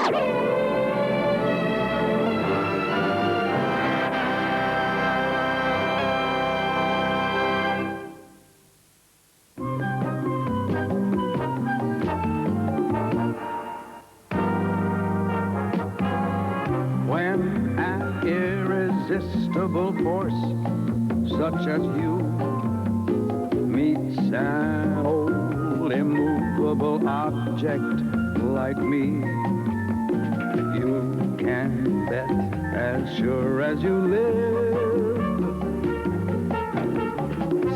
When an irresistible force such as you meets an old immovable object like me, you can bet as sure as you live,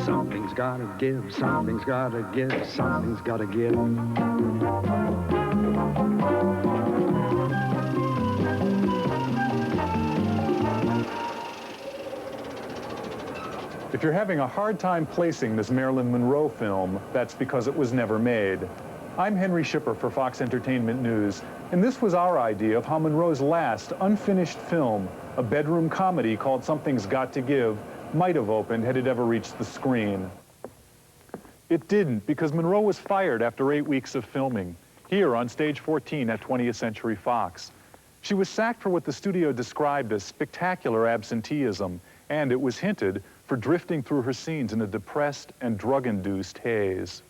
something's gotta give, something's gotta give, something's gotta give. If you're having a hard time placing this Marilyn Monroe film, that's because it was never made. I'm Henry Shipper for Fox Entertainment News, and this was our idea of how Monroe's last unfinished film, a bedroom comedy called Something's Got to Give, might have opened had it ever reached the screen. It didn't, because Monroe was fired after 8 weeks of filming, here on stage 14 at 20th Century Fox. She was sacked for what the studio described as spectacular absenteeism, and it was hinted for drifting through her scenes in a depressed and drug-induced haze.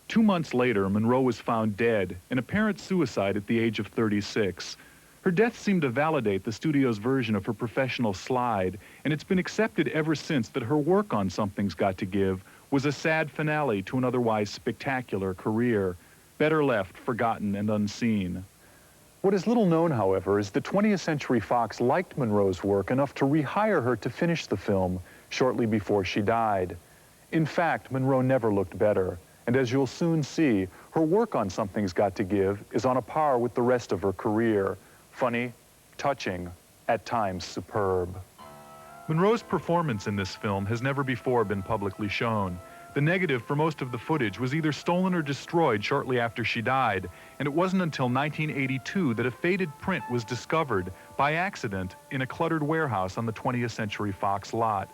2 months later, Monroe was found dead, an apparent suicide at the age of 36. Her death seemed to validate the studio's version of her professional slide, and it's been accepted ever since that her work on Something's Got to Give was a sad finale to an otherwise spectacular career, better left forgotten and unseen. What is little known, however, is that 20th Century Fox liked Monroe's work enough to rehire her to finish the film shortly before she died. In fact, Monroe never looked better, and as you'll soon see, her work on Something's Got to Give is on a par with the rest of her career. Funny, touching, at times superb. Monroe's performance in this film has never before been publicly shown. The negative for most of the footage was either stolen or destroyed shortly after she died, and it wasn't until 1982 that a faded print was discovered by accident in a cluttered warehouse on the 20th Century Fox lot.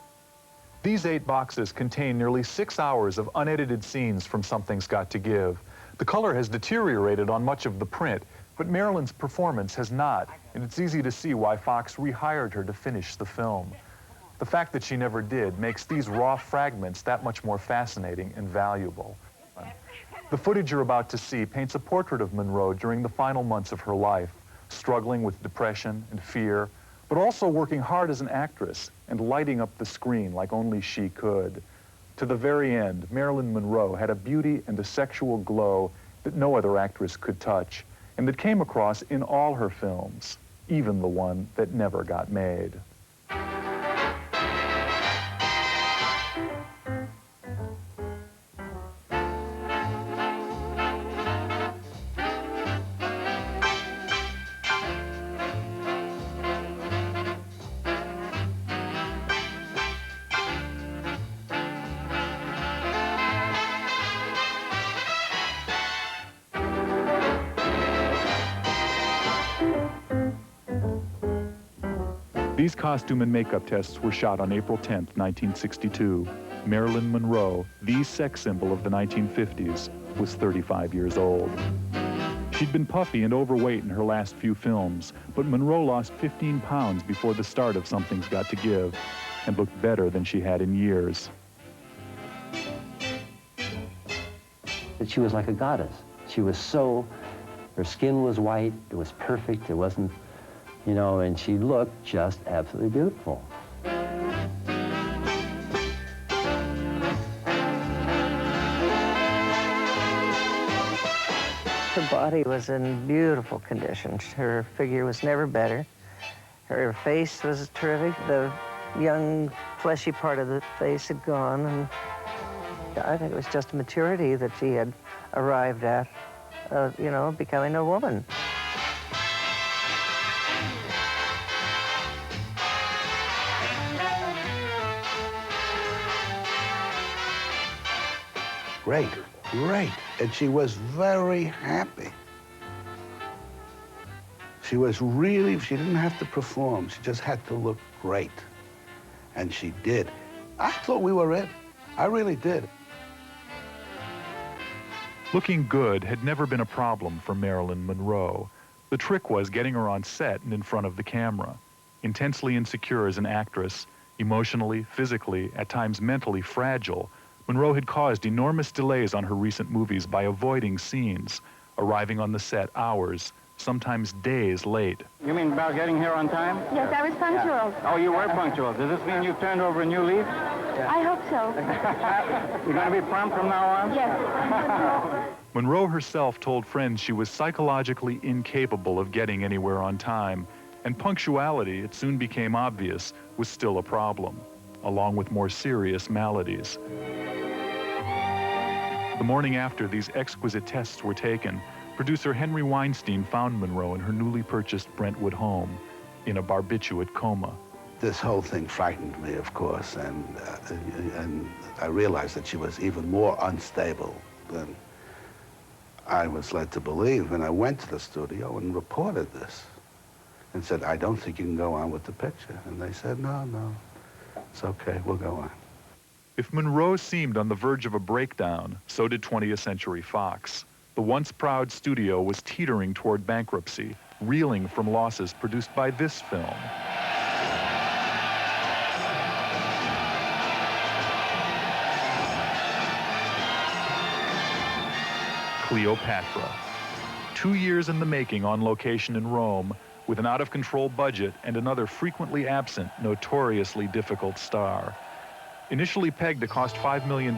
These 8 boxes contain nearly 6 hours of unedited scenes from Something's Got to Give. The color has deteriorated on much of the print, but Marilyn's performance has not, and it's easy to see why Fox rehired her to finish the film. The fact that she never did makes these raw fragments that much more fascinating and valuable. The footage you're about to see paints a portrait of Monroe during the final months of her life, struggling with depression and fear, but also working hard as an actress and lighting up the screen like only she could. To the very end, Marilyn Monroe had a beauty and a sexual glow that no other actress could touch, and that came across in all her films, even the one that never got made. These costume and makeup tests were shot on April 10, 1962. Marilyn Monroe, the sex symbol of the 1950s, was 35 years old. She'd been puffy and overweight in her last few films, but Monroe lost 15 pounds before the start of Something's Got to Give, and looked better than she had in years. She was like a goddess. She was so, her skin was white, it was perfect, it wasn't, you know, and she looked just absolutely beautiful. Her body was in beautiful condition. Her figure was never better. Her face was terrific. The young, fleshy part of the face had gone, and I think it was just a maturity that she had arrived at, you know, becoming a woman. Great, great. And she was very happy. She was really, she didn't have to perform. She just had to look great. And she did. I thought we were in. I really did. Looking good had never been a problem for Marilyn Monroe, The trick was getting her on set and in front of the camera. Intensely insecure as an actress, emotionally, physically, at times mentally fragile, Monroe had caused enormous delays on her recent movies by avoiding scenes, arriving on the set hours, sometimes days late. You mean about getting here on time? Yes, I was punctual. Oh, you were punctual. Does this mean you've turned over a new leaf? I hope so. You're going to be prompt from now on? Yes. Monroe herself told friends she was psychologically incapable of getting anywhere on time, and punctuality, it soon became obvious, was still a problem, along with more serious maladies. The morning after these exquisite tests were taken, producer Henry Weinstein found Monroe in her newly purchased Brentwood home, in a barbiturate coma. This whole thing frightened me, of course, and I realized that she was even more unstable than I was led to believe. And I went to the studio and reported this and said, I don't think you can go on with the picture. And they said, no, it's okay, we'll go on. If Monroe seemed on the verge of a breakdown, so did 20th Century Fox. The once proud studio was teetering toward bankruptcy, reeling from losses produced by this film. Cleopatra. 2 years in the making on location in Rome, with an out-of-control budget and another frequently absent, notoriously difficult star. Initially pegged to cost $5 million,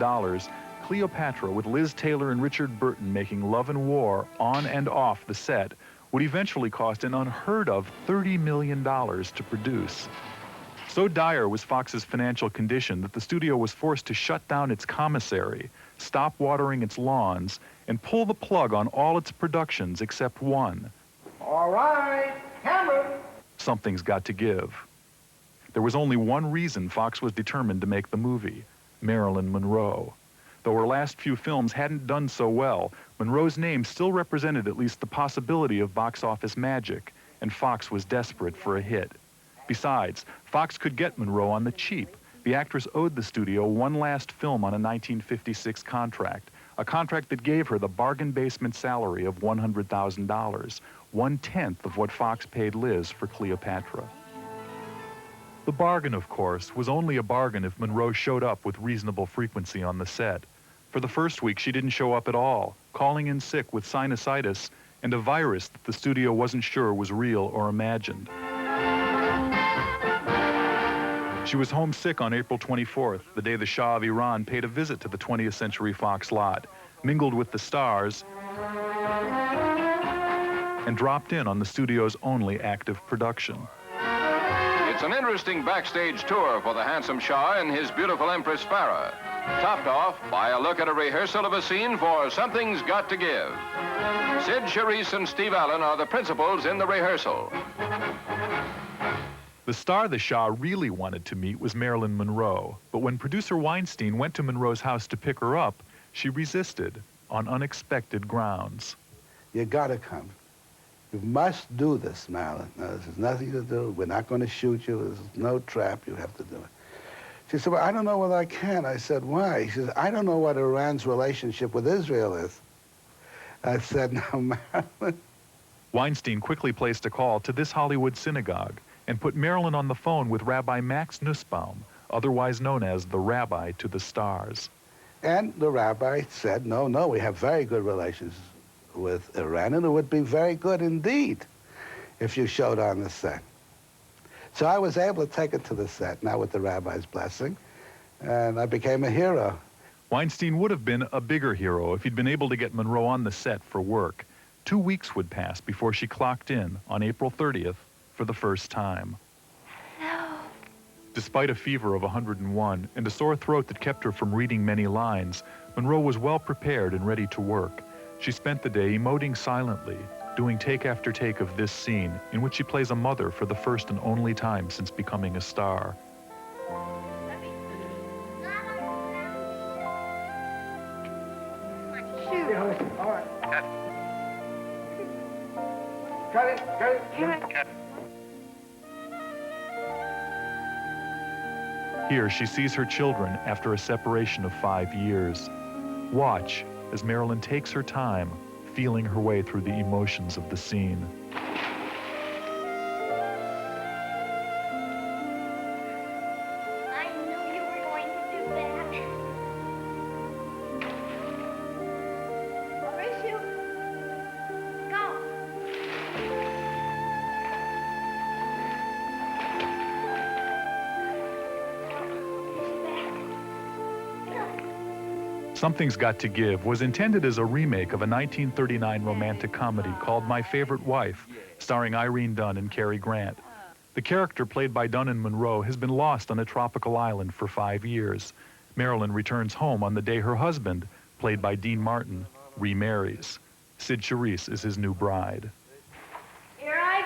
Cleopatra, with Liz Taylor and Richard Burton making love and war on and off the set, would eventually cost an unheard of $30 million to produce. So dire was Fox's financial condition that the studio was forced to shut down its commissary, stop watering its lawns, and pull the plug on all its productions except one. All right, camera. Something's got to give. There was only one reason Fox was determined to make the movie: Marilyn Monroe. Though her last few films hadn't done so well, Monroe's name still represented at least the possibility of box office magic, and Fox was desperate for a hit. Besides, Fox could get Monroe on the cheap. The actress owed the studio one last film on a 1956 contract, a contract that gave her the bargain basement salary of $100,000, 1/10 of what Fox paid Liz for Cleopatra. The bargain, of course, was only a bargain if Monroe showed up with reasonable frequency on the set. For the first week, she didn't show up at all, calling in sick with sinusitis and a virus that the studio wasn't sure was real or imagined. She was homesick on April 24th, the day the Shah of Iran paid a visit to the 20th Century Fox lot, mingled with the stars, and dropped in on the studio's only active production. It's an interesting backstage tour for the handsome Shah and his beautiful Empress Farah, topped off by a look at a rehearsal of a scene for Something's Got to Give. Sid Charisse and Steve Allen are the principals in the rehearsal. The star the Shah really wanted to meet was Marilyn Monroe, but when producer Weinstein went to Monroe's house to pick her up, she resisted on unexpected grounds. You gotta come. You must do this, Marilyn. No, this has nothing to do. We're not going to shoot you. There's no trap. You have to do it. She said, well, I don't know whether I can. I said, why? She said, I don't know what Iran's relationship with Israel is. I said, no, Marilyn. Weinstein quickly placed a call to this Hollywood synagogue and put Marilyn on the phone with Rabbi Max Nussbaum, otherwise known as the Rabbi to the Stars. And the rabbi said, no, we have very good relations with Iran, and it would be very good indeed if you showed on the set. So I was able to take it to the set, now with the rabbi's blessing, and I became a hero. Weinstein would have been a bigger hero if he'd been able to get Monroe on the set for work. 2 weeks would pass before she clocked in on April 30th for the first time. No. Despite a fever of 101 and a sore throat that kept her from reading many lines, Monroe was well prepared and ready to work. She spent the day emoting silently, doing take after take of this scene, in which she plays a mother for the first and only time since becoming a star. All right. Cut it. Here she sees her children after a separation of 5 years. Watch as Marilyn takes her time, feeling her way through the emotions of the scene. I knew you were going to do that. Horatio, go. Something's Got to Give was intended as a remake of a 1939 romantic comedy called My Favorite Wife, starring Irene Dunne and Cary Grant. The character played by Dunne and Monroe has been lost on a tropical island for 5 years. Marilyn returns home on the day her husband, played by Dean Martin, remarries. Sid Charisse is his new bride. Here I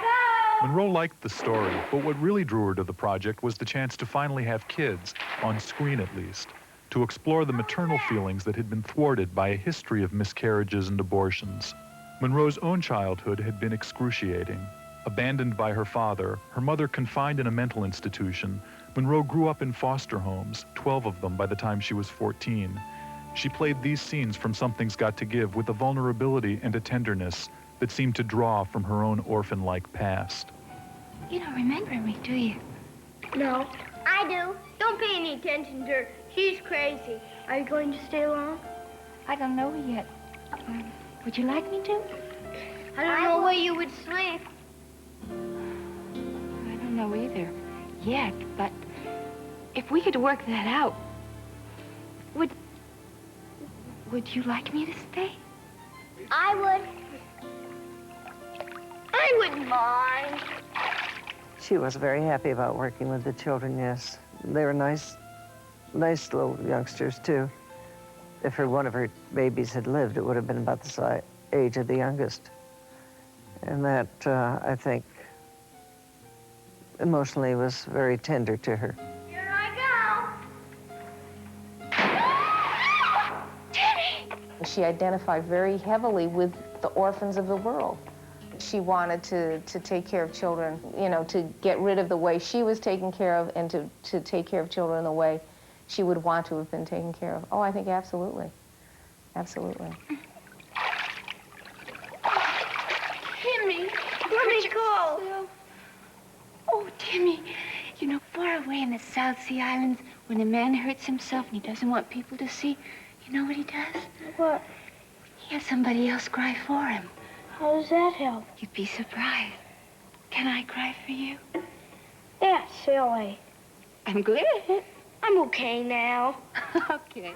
go. Monroe liked the story, but what really drew her to the project was the chance to finally have kids, on screen at least, to explore the maternal feelings that had been thwarted by a history of miscarriages and abortions. Monroe's own childhood had been excruciating. Abandoned by her father, her mother confined in a mental institution, Monroe grew up in foster homes, 12 of them by the time she was 14. She played these scenes from Something's Got to Give with a vulnerability and a tenderness that seemed to draw from her own orphan-like past. You don't remember me, do you? No. I do. Don't pay any attention to her. She's crazy. Are you going to stay long? I don't know yet. Would you like me to? I don't know where you would sleep. I don't know either yet, but if we could work that out, would you like me to stay? I would. I wouldn't mind. She was very happy about working with the children, yes. They were nice little youngsters, too. If one of her babies had lived, it would have been about the age of the youngest. And that, I think, emotionally was very tender to her. Here I go. Timmy! She identified very heavily with the orphans of the world. She wanted to take care of children, you know, to get rid of the way she was taken care of and to take care of children the way she would want to have been taken care of. Oh, I think absolutely. Absolutely. Timmy, let me go. Oh, Timmy, you know, far away in the South Sea Islands, when a man hurts himself and he doesn't want people to see, you know what he does? What? He has somebody else cry for him. How does that help? You'd be surprised. Can I cry for you? Yeah, silly. I'm good at it. I'm okay now. Okay.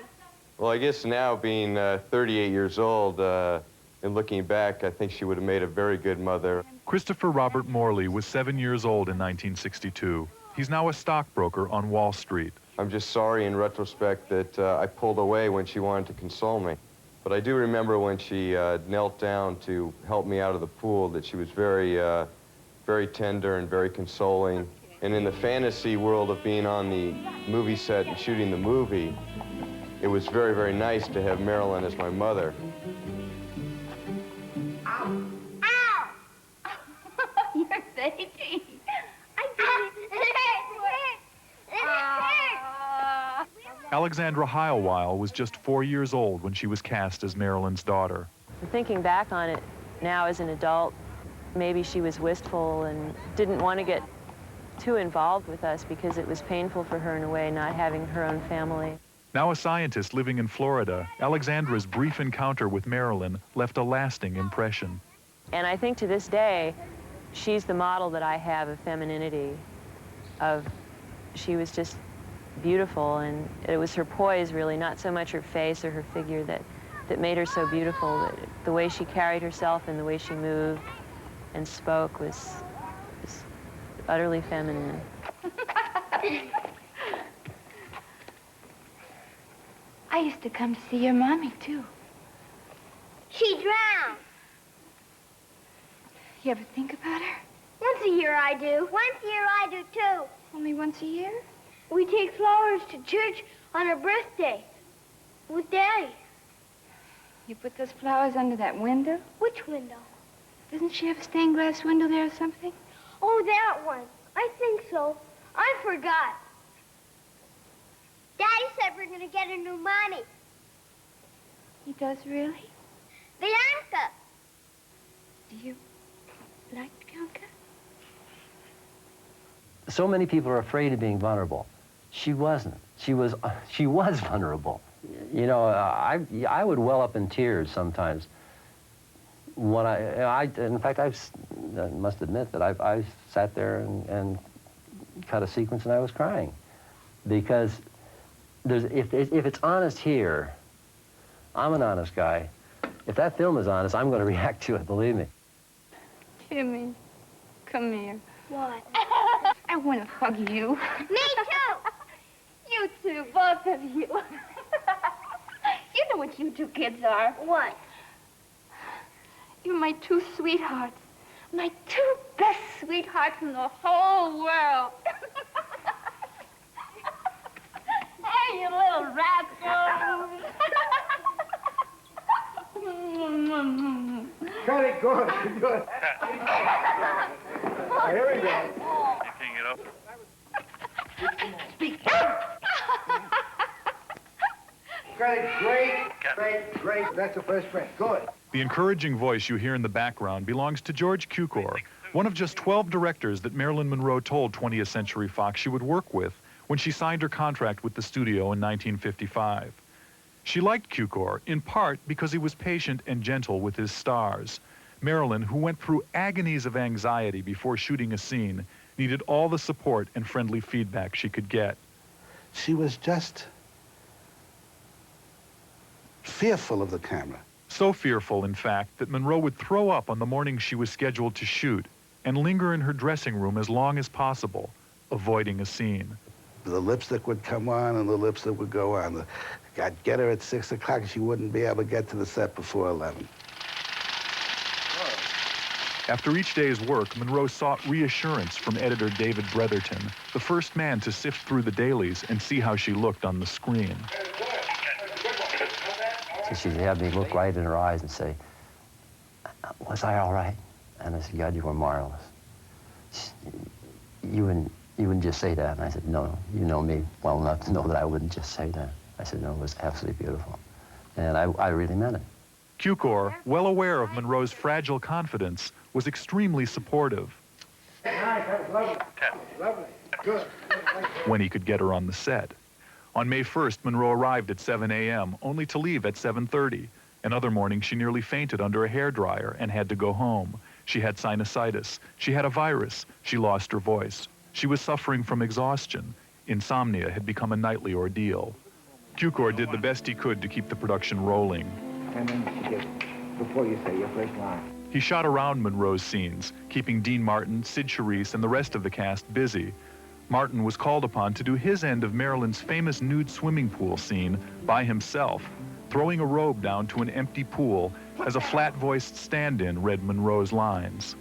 Well, I guess now, being 38 years old, and looking back, I think she would have made a very good mother. Christopher Robert Morley was 7 years old in 1962. He's now a stockbroker on Wall Street. I'm just sorry in retrospect that I pulled away when she wanted to console me. But I do remember when she knelt down to help me out of the pool that she was very, very tender and very consoling. And in the fantasy world of being on the movie set and shooting the movie, it was very, very nice to have Marilyn as my mother. Ow! Ow! Your baby. I did it. Alexandra Heilweil was just 4 years old when she was cast as Marilyn's daughter. Thinking back on it now as an adult, maybe she was wistful and didn't want to get too involved with us because it was painful for her in a way, not having her own family. Now a scientist living in Florida, Alexandra's brief encounter with Marilyn left a lasting impression. And I think to this day, she's the model that I have of femininity, she was just beautiful, and it was her poise, really, not so much her face or her figure that made her so beautiful. The way she carried herself and the way she moved and spoke was utterly feminine. I used to come to see your mommy, too. She drowned. You ever think about her? Once a year I do. Once a year I do, too. Only once a year? We take flowers to church on her birthday with Daddy. You put those flowers under that window? Which window? Doesn't she have a stained glass window there or something? Oh, that one. I think so. I forgot. Daddy said we're going to get a new mommy. He does, really? Bianca. So many people are afraid of being vulnerable. She wasn't. She was vulnerable. You know, I would well up in tears sometimes. When in fact, I must admit that I sat there and cut a sequence and I was crying. Because if it's honest here, I'm an honest guy. If that film is honest, I'm going to react to it, believe me. Timmy, come here. What? I want to hug you. Me too. You too, both of you. You know what you two kids are. What? You're my two sweethearts. My two best sweethearts in the whole world. Hey, you little rascals. Got it, good, good. Here we go. Picking it up. Speak. Great, great. That's the first print. Good. The encouraging voice you hear in the background belongs to George Cukor, one of just 12 directors that Marilyn Monroe told 20th Century Fox she would work with when she signed her contract with the studio in 1955. She liked Cukor, in part because he was patient and gentle with his stars. Marilyn, who went through agonies of anxiety before shooting a scene, needed all the support and friendly feedback she could get. She was just fearful of the camera. So fearful, in fact, that Monroe would throw up on the morning she was scheduled to shoot and linger in her dressing room as long as possible, avoiding a scene. The lipstick would come on and the lipstick would go on. I'd get her at 6 o'clock and she wouldn't be able to get to the set before 11. After each day's work, Monroe sought reassurance from editor David Bretherton, the first man to sift through the dailies and see how she looked on the screen. So she'd have me look right in her eyes and say, "Was I all right?" And I said, "God, you were marvelous." You wouldn't just say that. And I said, "No, you know me well enough to know that I wouldn't just say that." I said, "No, it was absolutely beautiful." And I really meant it. Cukor, well aware of Monroe's fragile confidence, was extremely supportive. Nice, that was lovely. Lovely. Good. When he could get her on the set. On May 1st, Monroe arrived at 7 a.m., only to leave at 7:30. Another morning, she nearly fainted under a hairdryer and had to go home. She had sinusitis. She had a virus. She lost her voice. She was suffering from exhaustion. Insomnia had become a nightly ordeal. Cukor did the best he could to keep the production rolling. And then before you say your first line. He shot around Monroe's scenes, keeping Dean Martin, Sid Charisse, and the rest of the cast busy. Martin was called upon to do his end of Marilyn's famous nude swimming pool scene by himself, throwing a robe down to an empty pool as a flat-voiced stand-in read Monroe's lines.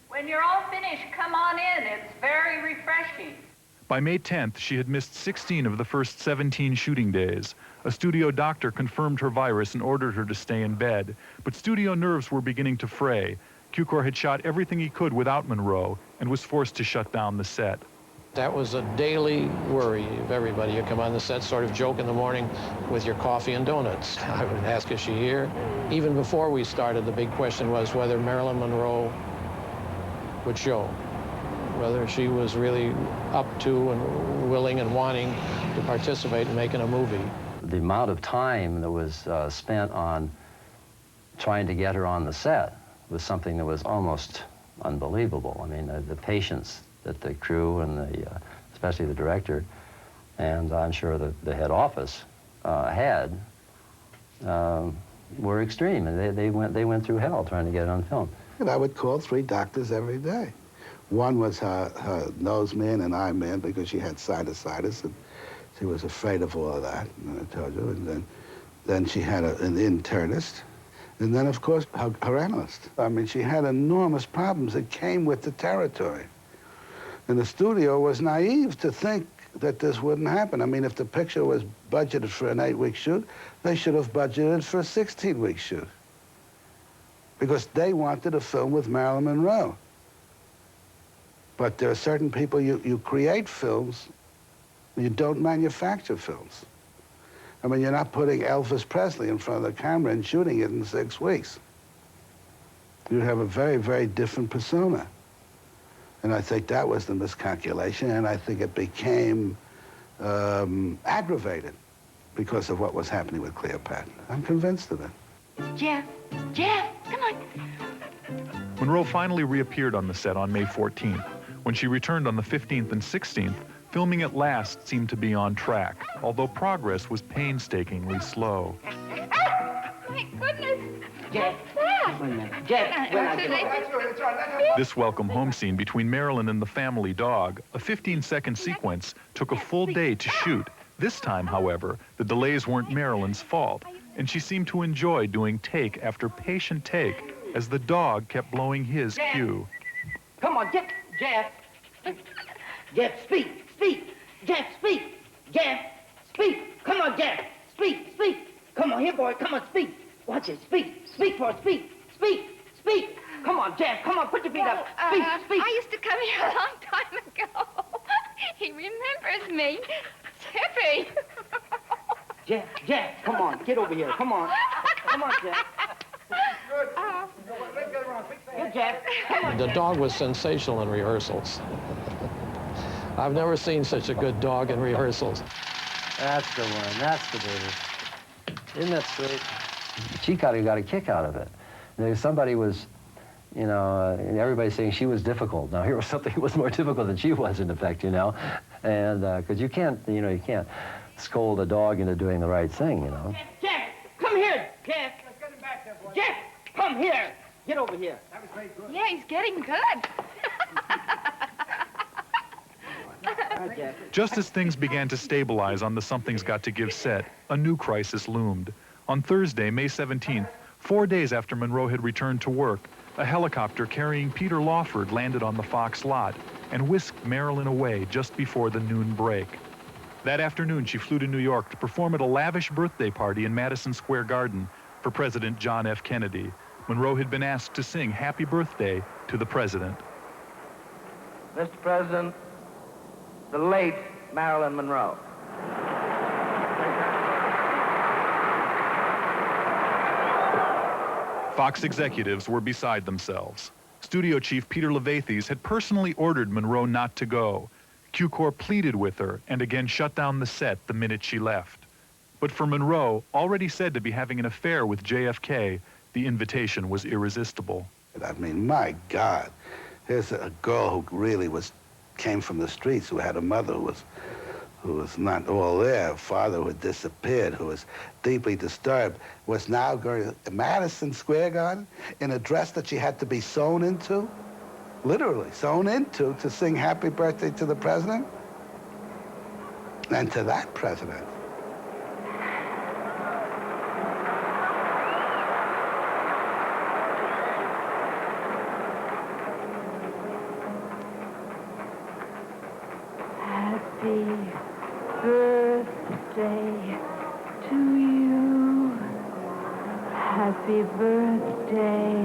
When you're all finished, come on in. It's very refreshing. By May 10th, she had missed 16 of the first 17 shooting days. A studio doctor confirmed her virus and ordered her to stay in bed, but studio nerves were beginning to fray. Cukor had shot everything he could without Monroe and was forced to shut down the set. That was a daily worry of everybody. You come on the set, sort of joke in the morning with your coffee and donuts. I would ask, is she here? Even before we started, the big question was whether Marilyn Monroe would show, whether she was really up to and willing and wanting to participate in making a movie. The amount of time that was spent on trying to get her on the set was something that was almost unbelievable. I mean, the patience that the crew and especially the director, and I'm sure the head office had, were extreme, and they went through hell trying to get it on film. And I would call 3 doctors every day. One was her nose man and eye man because she had sinusitis, and she was afraid of all of that, and I told you. And then she had an internist, and then, of course, her analyst. I mean, she had enormous problems that came with the territory. And the studio was naive to think that this wouldn't happen. I mean, if the picture was budgeted for an 8-week shoot, they should have budgeted for a 16-week shoot. Because they wanted a film with Marilyn Monroe. But there are certain people, you create films, you don't manufacture films. I mean, you're not putting Elvis Presley in front of the camera and shooting it in 6 weeks. You have a very, very different persona. And I think that was the miscalculation, and I think it became aggravated because of what was happening with Cleopatra. I'm convinced of it. Jeff, come on. Monroe finally reappeared on the set on May 14th. When she returned on the 15th and 16th, filming at last seemed to be on track, although progress was painstakingly slow. My goodness. Jeff, What's wait a minute. Jeff, This welcome home scene between Marilyn and the family dog, a 15-second sequence, took a full day to shoot. This time, however, the delays weren't Marilyn's fault, and she seemed to enjoy doing take after patient take as the dog kept blowing his cue. come on, Jeff. Jeff, speak. Jeff, speak. Jeff, speak. Come on, Jeff. Speak. Come on, here, boy. Come on, speak. Watch it. Speak, boy. Speak. Come on, Jeff. Come on, put your feet up. Speak. I used to come here a long time ago. He remembers me. Tippy. Jeff, come on. Get over here. Come on, Jeff. Good, Jeff. Come on, The Jeff. dog was sensational in rehearsals. I've never seen such a good dog in rehearsals. That's the one. That's the baby. Isn't that sweet? She got a kick out of it. Somebody was, you know, everybody's saying she was difficult. Now, here was something that was more difficult than she was, in effect, you know. And because you can't scold a dog into doing the right thing, you know. Jeff, come here, Jeff. Let's get him back there, boy. Jeff, come here. Get over here. That was very good. Yeah, he's getting good. Just as things began to stabilize on the Something's Got to Give set, a new crisis loomed. On Thursday, May 17th, 4 days after Monroe had returned to work, a helicopter carrying Peter Lawford landed on the Fox lot and whisked Marilyn away just before the noon break. That afternoon, she flew to New York to perform at a lavish birthday party in Madison Square Garden for President John F. Kennedy. Monroe had been asked to sing Happy Birthday to the President. Mr. President, the late Marilyn Monroe. Fox executives were beside themselves. Studio chief Peter Levathes had personally ordered Monroe not to go. Cukor pleaded with her and again shut down the set the minute she left. But for Monroe, already said to be having an affair with JFK, the invitation was irresistible. I mean, my God, here's a girl who really came from the streets, who had a mother who was not all there, a father who had disappeared, who was deeply disturbed, was now going to Madison Square Garden in a dress that she had to be sewn into, literally sewn into, to sing Happy Birthday to the President, and to that president. Happy birthday to you. Happy birthday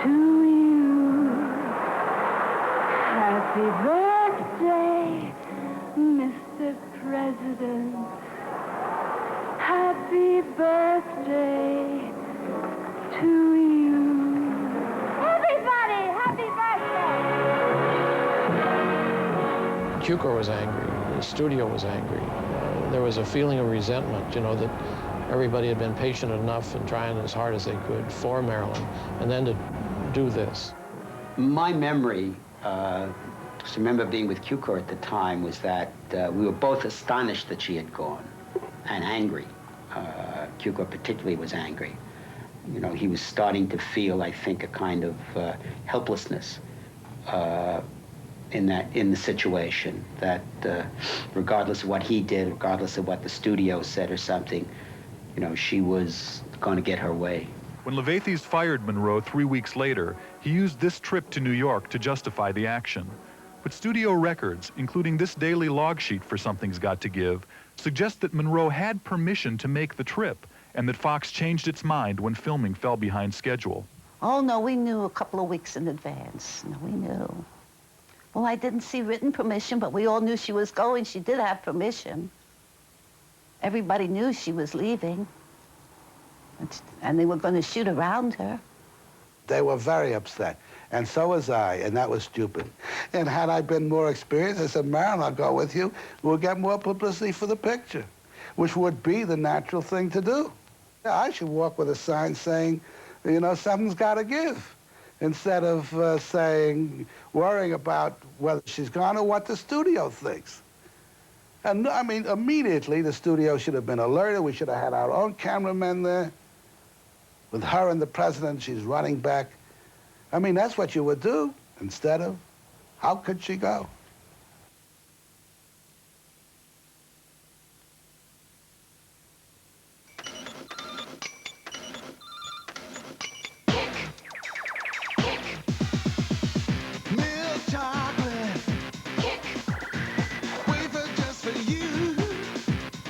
to you. Happy birthday, Mr. President. Happy birthday to you. Everybody, happy birthday! Cukor was angry. The studio was angry. There was a feeling of resentment, you know, that everybody had been patient enough and trying as hard as they could for Marilyn, and then to do this. My memory, just remember being with Cukor at the time, was that we were both astonished that she had gone and angry. Cukor particularly was angry. You know, he was starting to feel, I think, a kind of helplessness in the situation, that regardless of what he did, regardless of what the studio said or something, you know, she was going to get her way. When Levathes fired Monroe 3 weeks later, he used this trip to New York to justify the action. But studio records, including this daily log sheet for Something's Got to Give, suggest that Monroe had permission to make the trip, and that Fox changed its mind when filming fell behind schedule. Oh, no, we knew a couple of weeks in advance. No, we knew. Well, I didn't see written permission, but we all knew she was going. She did have permission. Everybody knew she was leaving. And they were going to shoot around her. They were very upset. And so was I, and that was stupid. And had I been more experienced, I said, Marilyn, I'll go with you. We'll get more publicity for the picture, which would be the natural thing to do. I should walk with a sign saying, you know, something's got to give, instead of worrying about whether she's gone or what the studio thinks. And I mean, immediately the studio should have been alerted. We should have had our own cameramen there. With her and the president, she's running back. I mean, that's what you would do, instead of, how could she go? Milk chocolate. Kick. Wafer just for you.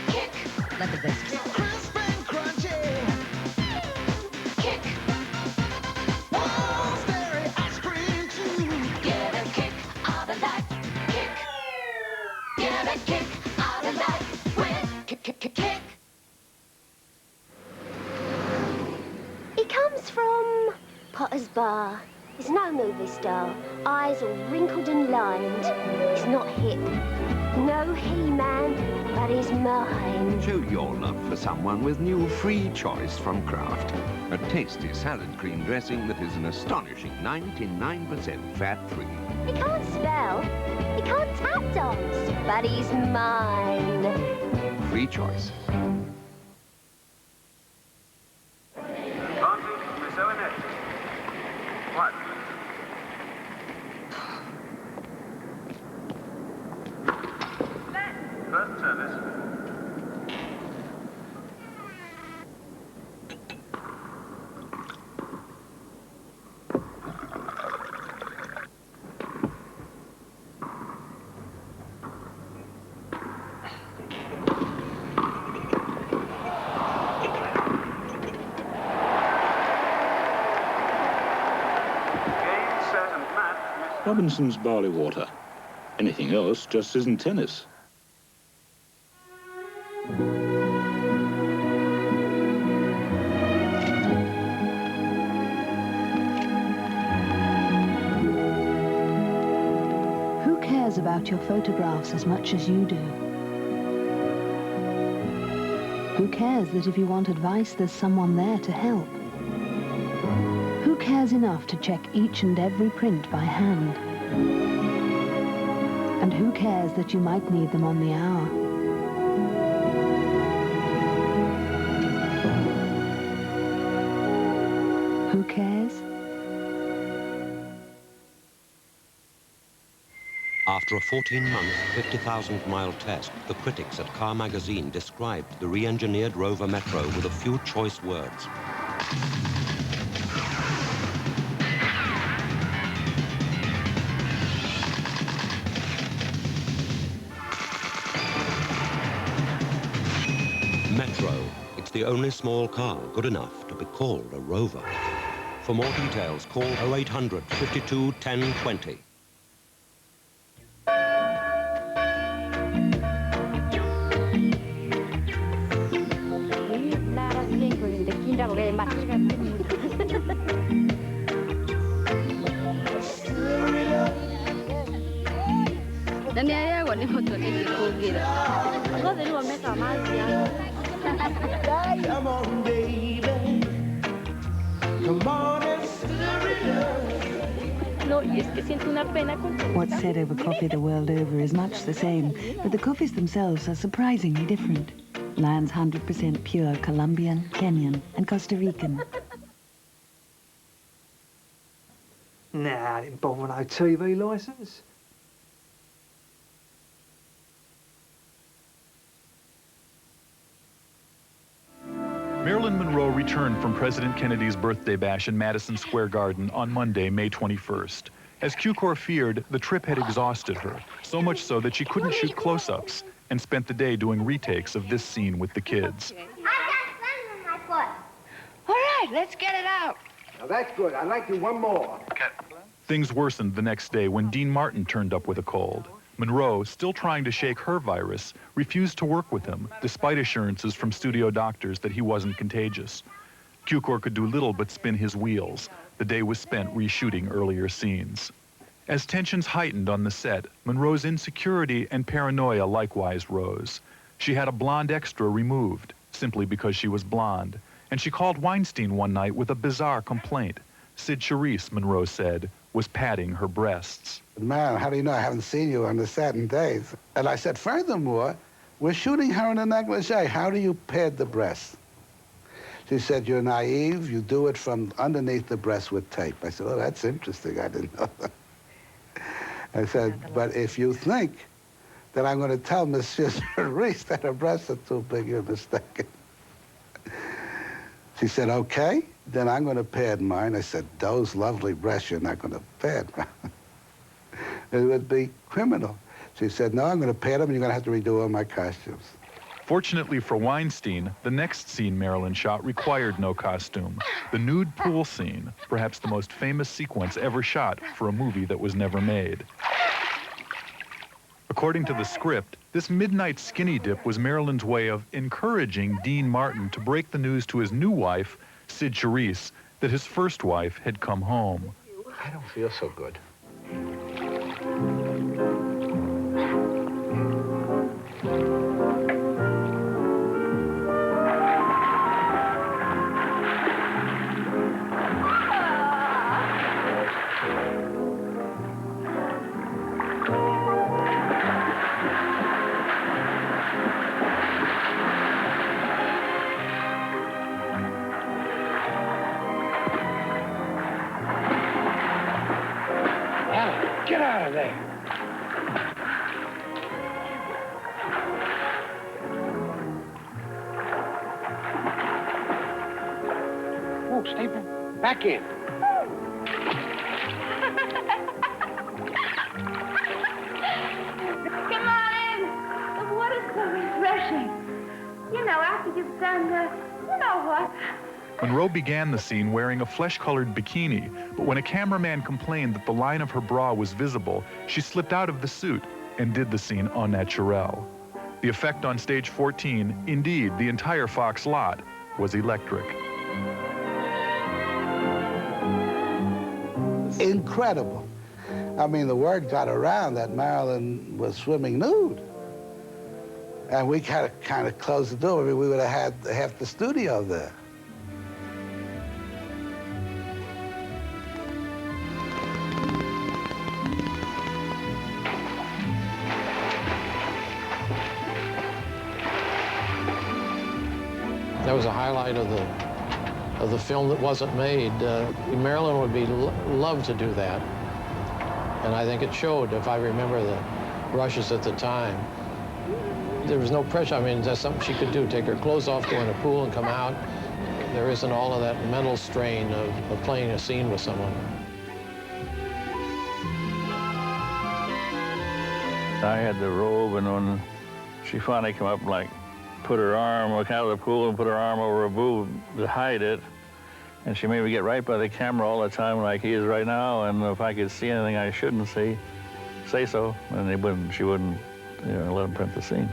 Kick. Let the best. Crisp and crunchy. Kick. Raspberry ice cream too. Get a kick out of life. Kick. Get a kick out of life with kick. He comes from Potter's Bar. He's no movie star. Eyes all wrinkled and lined. He's not hip. No He-Man, but he's mine. Show your love for someone with new Free Choice from Kraft. A tasty salad cream dressing that is an astonishing 99% fat-free. He can't spell. He can't tap dance, but he's mine. Free Choice. What? First service. Robinson's barley water. Anything else just isn't tennis. Who cares about your photographs as much as you do? Who cares that if you want advice, there's someone there to help? Who cares enough to check each and every print by hand? And who cares that you might need them on the hour? Who cares? After a 14-month, 50,000-mile test, the critics at Car Magazine described the re-engineered Rover Metro with a few choice words. Metro. It's the only small car good enough to be called a Rover. For more details, call 0800 52 1020. Come on, baby. Come on and stir it up. No, y es que siento una pena con... What's said over coffee the world over is much the same, but the coffees themselves are surprisingly different. Lands 100% pure Colombian, Kenyan, and Costa Rican. Nah, I didn't bother with no TV licence. Marilyn Monroe returned from President Kennedy's birthday bash in Madison Square Garden on Monday, May 21st. As Q-Corps feared, the trip had exhausted her, so much so that she couldn't shoot close-ups and spent the day doing retakes of this scene with the kids. I got sand on my foot. All right, let's get it out. Now that's good. I'd like to do one more. Things worsened the next day when Dean Martin turned up with a cold. Monroe, still trying to shake her virus, refused to work with him, despite assurances from studio doctors that he wasn't contagious. Cukor could do little but spin his wheels. The day was spent reshooting earlier scenes. As tensions heightened on the set, Monroe's insecurity and paranoia likewise rose. She had a blonde extra removed, simply because she was blonde, and she called Weinstein one night with a bizarre complaint. Sid Charisse, Monroe said, was patting her breasts. Man, how do you know I haven't seen you on the set in days? And I said, furthermore, we're shooting her in a negligee. How do you pad the breasts? She said, you're naive. You do it from underneath the breast with tape. I said, oh, that's interesting. I didn't know that. I said, but if you think that I'm going to tell Monsieur Charisse that her breasts are too big, you're mistaken. She said, okay, then I'm going to pad mine. I said, those lovely breasts you're not going to pad. It would be criminal. She said, no, I'm going to pad them, and you're going to have to redo all my costumes. Fortunately for Weinstein, the next scene Marilyn shot required no costume. The nude pool scene, perhaps the most famous sequence ever shot for a movie that was never made. According to the script, this midnight skinny dip was Marilyn's way of encouraging Dean Martin to break the news to his new wife, Sid Charisse, that his first wife had come home. I don't feel so good. Get out of there. Oh, stay back in. Come on in. The water's so refreshing. You know, after you've done you know what. Monroe began the scene wearing a flesh-colored bikini, but when a cameraman complained that the line of her bra was visible, she slipped out of the suit and did the scene au naturel. The effect on stage 14, indeed the entire Fox lot, was electric. Incredible. I mean, the word got around that Marilyn was swimming nude. And we kind of closed the door. I mean, we would have had half the studio there. That was a highlight of the film that wasn't made. Marilyn would be love to do that, and I think it showed. If I remember the rushes at the time, there was no pressure. I mean, that's something she could do. Take her clothes off, go in a pool, and come out. There isn't all of that mental strain of playing a scene with someone. I had the robe, and when she finally came up, like, put her arm, look out of the pool and put her arm over her boob to hide it. And she made me get right by the camera all the time like he is right now, and if I could see anything I shouldn't see, say so. And she wouldn't, let him print the scene.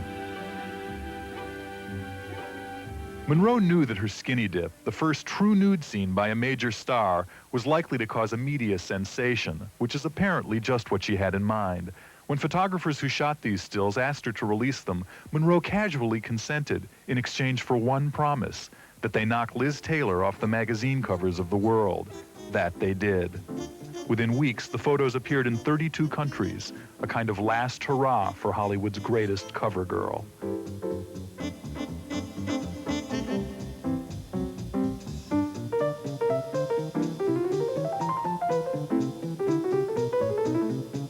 Monroe knew that her skinny dip, the first true nude scene by a major star, was likely to cause a media sensation, which is apparently just what she had in mind. When photographers who shot these stills asked her to release them, Monroe casually consented in exchange for one promise, that they knock Liz Taylor off the magazine covers of the world. That they did. Within weeks, the photos appeared in 32 countries, a kind of last hurrah for Hollywood's greatest cover girl.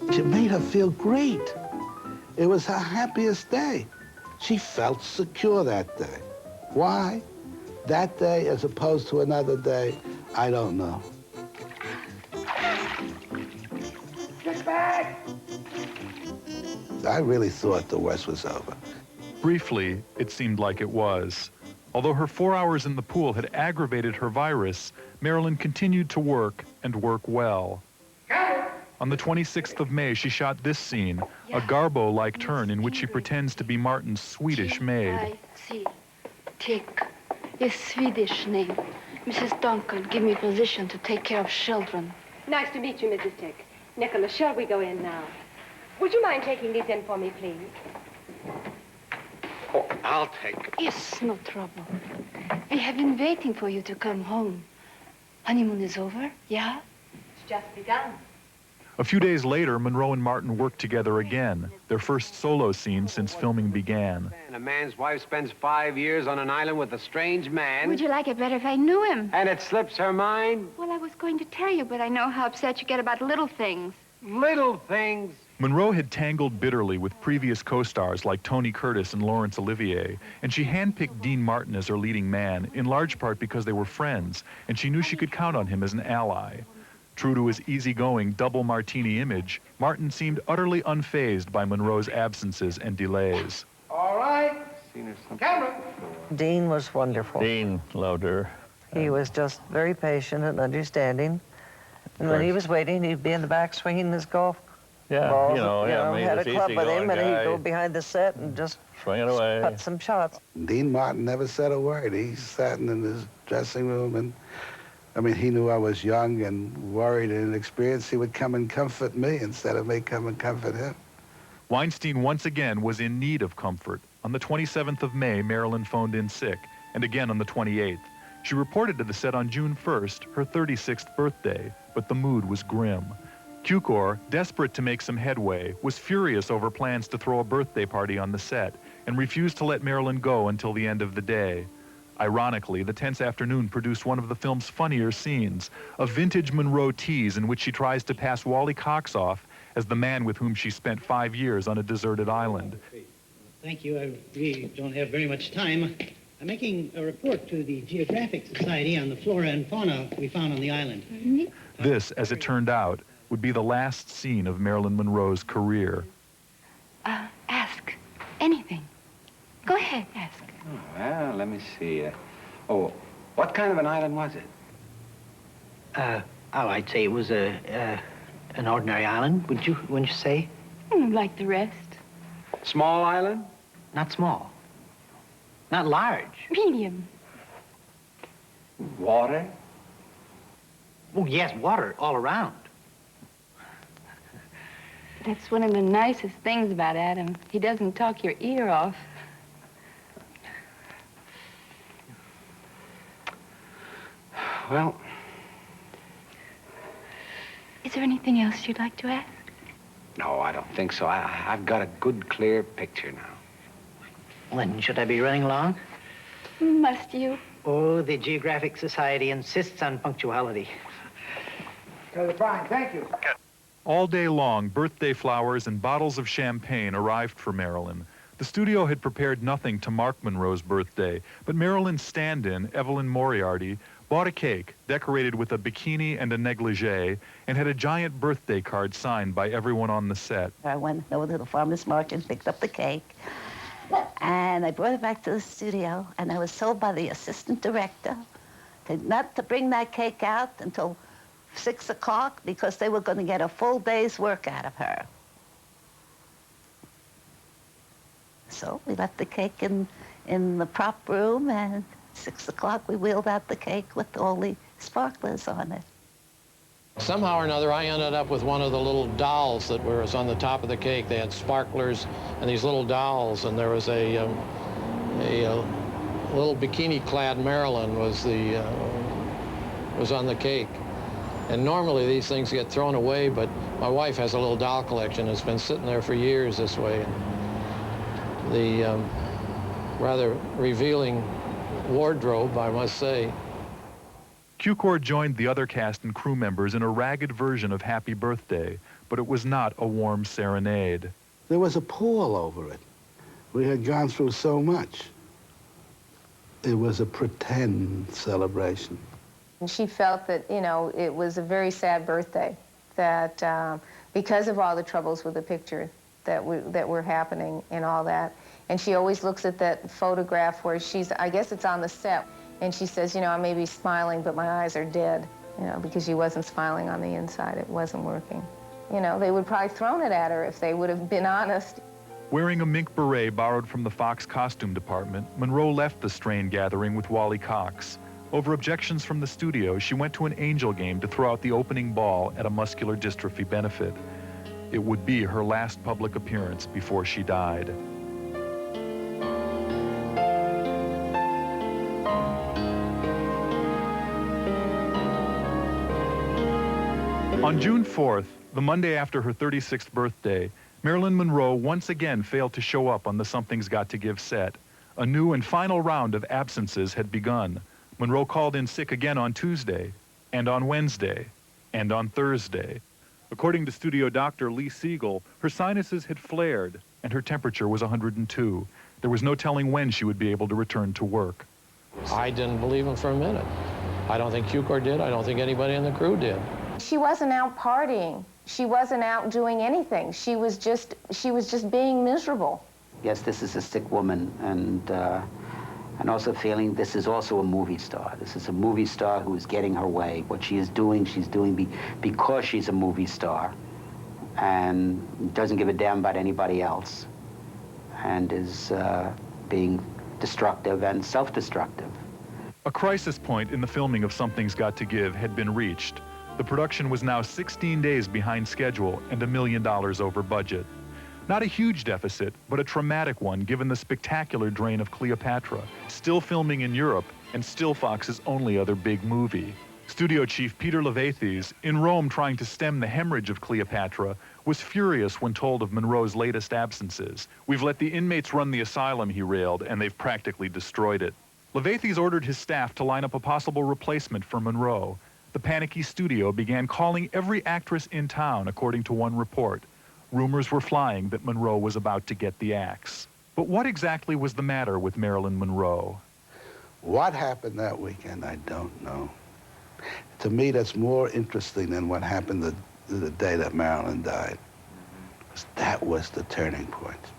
It made her feel great. It was her happiest day. She felt secure that day. Why? That day as opposed to another day, I don't know. Get back! I really thought the worst was over. Briefly, it seemed like it was. Although her 4 hours in the pool had aggravated her virus, Marilyn continued to work and work well. On the 26th of May, she shot this scene, a Garbo-like turn in which she pretends to be Martin's Swedish maid. I see. Tick. A Swedish name. Mrs. Duncan, give me permission to take care of children. Nice to meet you, Mrs. Tick. Nicholas, shall we go in now? Would you mind taking these in for me, please? Oh, I'll take it. Yes, no trouble. We have been waiting for you to come home. Honeymoon is over, yeah? It's just begun. A few days later, Monroe and Martin worked together again, their first solo scene since filming began. A man's wife spends 5 years on an island with a strange man. Would you like it better if I knew him? And it slips her mind? Well, I was going to tell you, but I know how upset you get about little things. Little things? Monroe had tangled bitterly with previous co-stars like Tony Curtis and Laurence Olivier, and she handpicked Dean Martin as her leading man, in large part because they were friends, and she knew she could count on him as an ally. True to his easygoing double martini image, Martin seemed utterly unfazed by Monroe's absences and delays. All right. Camera. Dean was wonderful. Dean loved her. He was just very patient and understanding. And when he was waiting, he'd be in the back swinging his golf balls. Had a club with him, and he'd go behind the set and just swing it away. Put some shots. Dean Martin never said a word. He sat in his dressing room, and I mean, he knew I was young and worried and inexperienced. He would come and comfort me instead of me come and comfort him. Weinstein once again was in need of comfort. On the 27th of May, Marilyn phoned in sick, and again on the 28th. She reported to the set on June 1st, her 36th birthday, but the mood was grim. Cukor, desperate to make some headway, was furious over plans to throw a birthday party on the set and refused to let Marilyn go until the end of the day. Ironically, the tense afternoon produced one of the film's funnier scenes, a vintage Monroe tease in which she tries to pass Wally Cox off as the man with whom she spent 5 years on a deserted island. Thank you. I really don't have very much time. I'm making a report to the Geographic Society on the flora and fauna we found on the island. This, as it turned out, would be the last scene of Marilyn Monroe's career. Ask anything. Go ahead, ask. Oh, well, let me see. What kind of an island was it? I'd say it was an ordinary island, wouldn't you say? Like the rest. Small island? Not small. Not large. Medium. Water? Oh, yes, water all around. That's one of the nicest things about Adam. He doesn't talk your ear off. Well... Is there anything else you'd like to ask? No, I don't think so. I've got a good, clear picture now. When should I be running along? Must you? Oh, the Geographic Society insists on punctuality. Brother Brian, thank you. All day long, birthday flowers and bottles of champagne arrived for Marilyn. The studio had prepared nothing to mark Monroe's birthday, but Marilyn's stand-in, Evelyn Moriarty, bought a cake decorated with a bikini and a negligee and had a giant birthday card signed by everyone on the set. I went over to the farmer's market and picked up the cake, and I brought it back to the studio, and I was told by the assistant director not to bring that cake out until 6 o'clock because they were going to get a full day's work out of her. So we left the cake in the prop room, and 6 o'clock we wheeled out the cake with all the sparklers on it. Somehow or another, I ended up with one of the little dolls that was on the top of the cake. They had sparklers and these little dolls, and there was a little bikini-clad Marilyn was on the cake. And normally these things get thrown away, but my wife has a little doll collection. It's been sitting there for years this way. And the rather revealing wardrobe, I must say. Cukor joined the other cast and crew members in a ragged version of Happy Birthday, but it was not a warm serenade. There was a pall over it. We had gone through so much. It was a pretend celebration. And she felt that, you know, it was a very sad birthday, that because of all the troubles with the picture that were happening and all that. And she always looks at that photograph where she's, I guess it's on the set, and she says, you know, I may be smiling, but my eyes are dead, you know, because she wasn't smiling on the inside. It wasn't working. You know, they would probably thrown it at her if they would have been honest. Wearing a mink beret borrowed from the Fox costume department, Monroe left the Strain gathering with Wally Cox. Over objections from the studio, she went to an Angel game to throw out the opening ball at a muscular dystrophy benefit. It would be her last public appearance before she died. On June 4th, the Monday after her 36th birthday, Marilyn Monroe once again failed to show up on the Something's Got to Give set. A new and final round of absences had begun. Monroe called in sick again on Tuesday, and on Wednesday, and on Thursday. According to studio doctor Lee Siegel, her sinuses had flared, and her temperature was 102. There was no telling when she would be able to return to work. I didn't believe him for a minute. I don't think Cukor did. I don't think anybody in the crew did. She wasn't out partying. She wasn't out doing anything. She was just being miserable. Yes, this is a sick woman, and also feeling this is also a movie star. This is a movie star who is getting her way. What she's doing because she's a movie star, and doesn't give a damn about anybody else, and is being destructive and self-destructive. A crisis point in the filming of Something's Got to Give had been reached. The production was now 16 days behind schedule and $1 million over budget. Not a huge deficit, but a traumatic one given the spectacular drain of Cleopatra, still filming in Europe and still Fox's only other big movie. Studio chief Peter Levathes, in Rome trying to stem the hemorrhage of Cleopatra, was furious when told of Monroe's latest absences. "We've let the inmates run the asylum," he railed, "and they've practically destroyed it." Levathes ordered his staff to line up a possible replacement for Monroe. The panicky studio began calling every actress in town, according to one report. Rumors were flying that Monroe was about to get the axe. But what exactly was the matter with Marilyn Monroe? What happened that weekend, I don't know. To me, that's more interesting than what happened the day that Marilyn died. Because that was the turning point.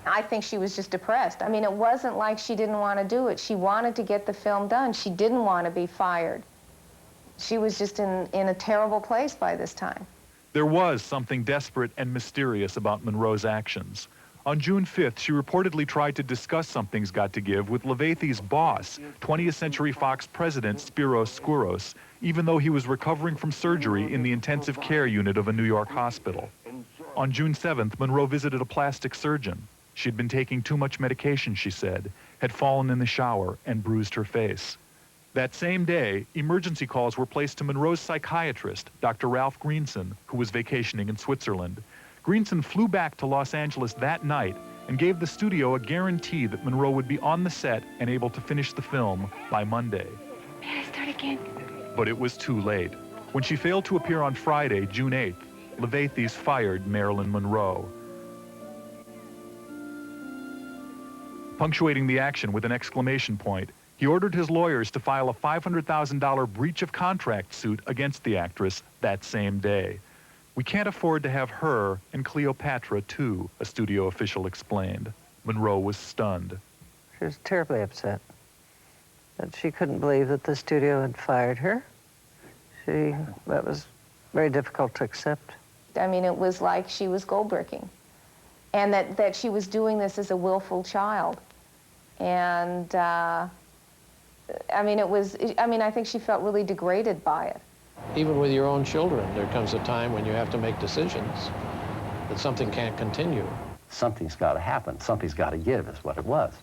I think she was just depressed. I mean, it wasn't like she didn't want to do it. She wanted to get the film done. She didn't want to be fired. She was just in a terrible place by this time. There was something desperate and mysterious about Monroe's actions. On June 5th, she reportedly tried to discuss Something's Got to Give with Levathes' boss, 20th Century Fox president Spiros Skouros, even though he was recovering from surgery in the intensive care unit of a New York hospital. On June 7th, Monroe visited a plastic surgeon. She'd been taking too much medication, she said, had fallen in the shower and bruised her face. That same day, emergency calls were placed to Monroe's psychiatrist, Dr. Ralph Greenson, who was vacationing in Switzerland. Greenson flew back to Los Angeles that night and gave the studio a guarantee that Monroe would be on the set and able to finish the film by Monday. May I start again? But it was too late. When she failed to appear on Friday, June 8th, Levathes fired Marilyn Monroe. Punctuating the action with an exclamation point, he ordered his lawyers to file a $500,000 breach of contract suit against the actress that same day. "We can't afford to have her and Cleopatra, too," a studio official explained. Monroe was stunned. She was terribly upset that she couldn't believe that the studio had fired her. That was very difficult to accept. I mean, it was like she was gold-bricking, and that she was doing this as a willful child. And, I mean, I think she felt really degraded by it. Even with your own children, there comes a time when you have to make decisions, that something can't continue. Something's got to happen. Something's got to give is what it was.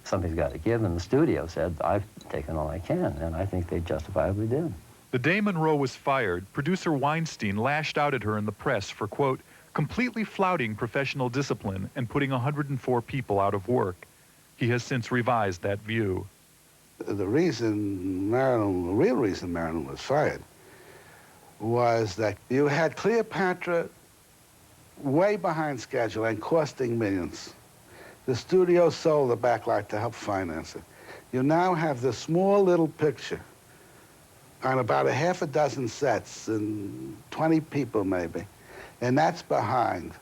Something's got to give, and the studio said, "I've taken all I can," and I think they justifiably did. The day Monroe was fired, producer Weinstein lashed out at her in the press for, quote, completely flouting professional discipline and putting 104 people out of work. He has since revised that view. The real reason Marilyn was fired was that you had Cleopatra way behind schedule and costing millions. The studio sold the backlight to help finance it. You now have this small little picture on about a half a dozen sets and 20 people maybe, and that's behind.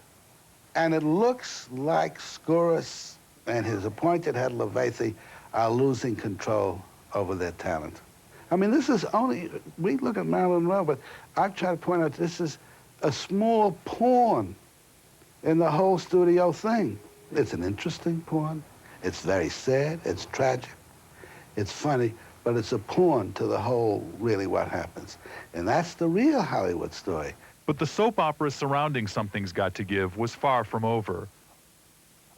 And it looks like Skouros and his appointed head, Levathes, are losing control over their talent. I mean, this is only, we look at Marilyn Monroe, but I've tried to point out this is a small pawn in the whole studio thing. It's an interesting pawn. It's very sad, it's tragic, it's funny, but it's a pawn to the whole, really, what happens. And that's the real Hollywood story. But the soap opera surrounding Something's Got to Give was far from over.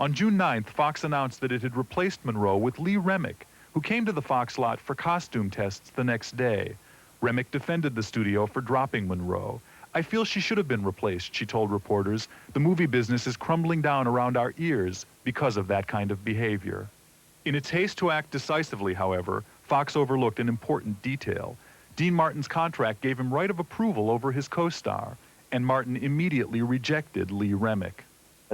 On June 9th, Fox announced that it had replaced Monroe with Lee Remick, who came to the Fox lot for costume tests the next day. Remick defended the studio for dropping Monroe. "I feel she should have been replaced," she told reporters. "The movie business is crumbling down around our ears because of that kind of behavior." In its haste to act decisively, however, Fox overlooked an important detail. Dean Martin's contract gave him right of approval over his co-star, and Martin immediately rejected Lee Remick.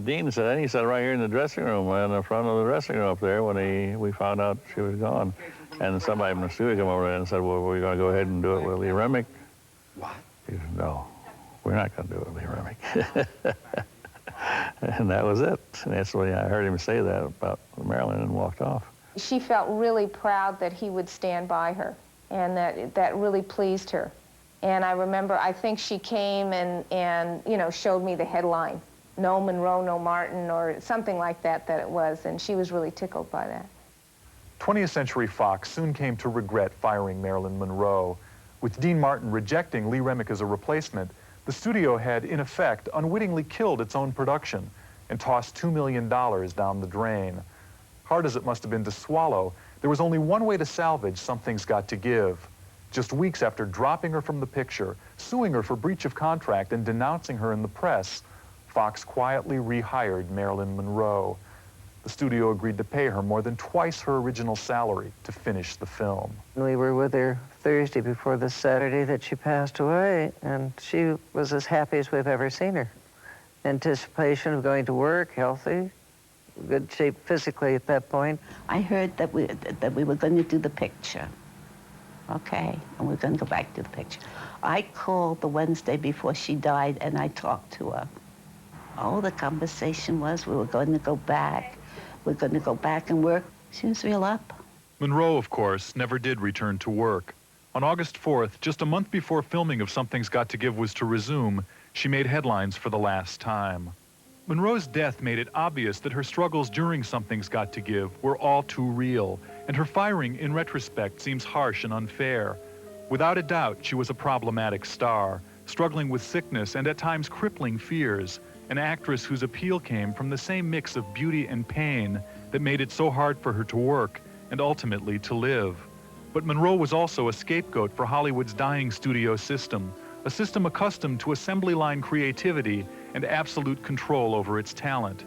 Dean said, and he sat right here in the dressing room, in the front of the dressing room up there when we found out she was gone. And somebody from the studio came over there and said, "Well, we're going to go ahead and do it with Lee Remick." What? He said, "No, we're not going to do it with Lee Remick." And that was it. And that's when I heard him say that about Marilyn and walked off. She felt really proud that he would stand by her, and that really pleased her. And I remember, I think she came and you know, showed me the headline. No Monroe, no Martin, or something like that it was, and she was really tickled by that. 20th Century Fox soon came to regret firing Marilyn Monroe. With Dean Martin rejecting Lee Remick as a replacement, the studio had, in effect, unwittingly killed its own production and tossed $2 million down the drain. Hard as it must have been to swallow, there was only one way to salvage Something's Got to Give. Just weeks after dropping her from the picture, suing her for breach of contract, and denouncing her in the press, Fox quietly rehired Marilyn Monroe. The studio agreed to pay her more than twice her original salary to finish the film. We were with her Thursday before the Saturday that she passed away, and she was as happy as we've ever seen her. Anticipation of going to work, healthy, good shape physically at that point. I heard that we were going to do the picture. Okay, and we're going to go back to the picture. I called the Wednesday before she died, and I talked to her. Oh, the conversation was we were going to go back. We're going to go back and work. She was real up. Monroe, of course, never did return to work. On August 4th, just a month before filming of Something's Got to Give was to resume, she made headlines for the last time. Monroe's death made it obvious that her struggles during Something's Got to Give were all too real, and her firing, in retrospect, seems harsh and unfair. Without a doubt, she was a problematic star, struggling with sickness and at times crippling fears, an actress whose appeal came from the same mix of beauty and pain that made it so hard for her to work and ultimately to live. But Monroe was also a scapegoat for Hollywood's dying studio system, a system accustomed to assembly line creativity and absolute control over its talent.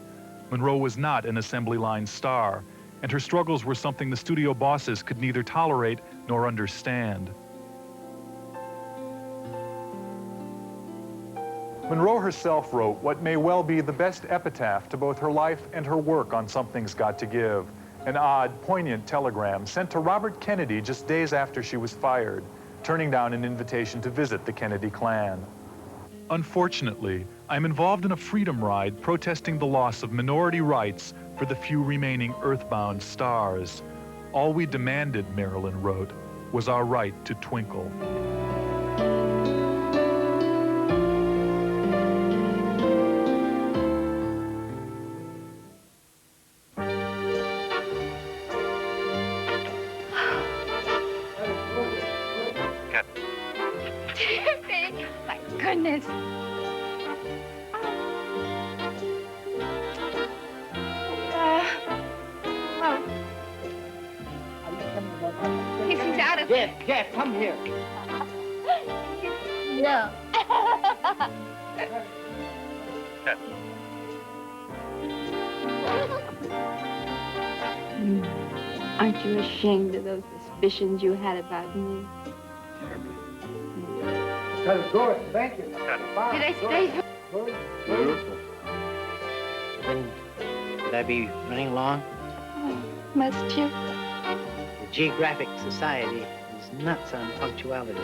Monroe was not an assembly line star, and her struggles were something the studio bosses could neither tolerate nor understand. Monroe herself wrote what may well be the best epitaph to both her life and her work on Something's Got to Give, an odd, poignant telegram sent to Robert Kennedy just days after she was fired, turning down an invitation to visit the Kennedy clan. "Unfortunately, I'm involved in a freedom ride protesting the loss of minority rights for the few remaining earthbound stars. All we demanded," Marilyn wrote, "was our right to twinkle." My goodness. He's out of... Jeff, come here. No. Aren't you ashamed of those suspicions you had about me? Good, thank you. Did I stay? Beautiful. Then, would I be running along? Oh, must you? The Geographic Society is nuts on punctuality.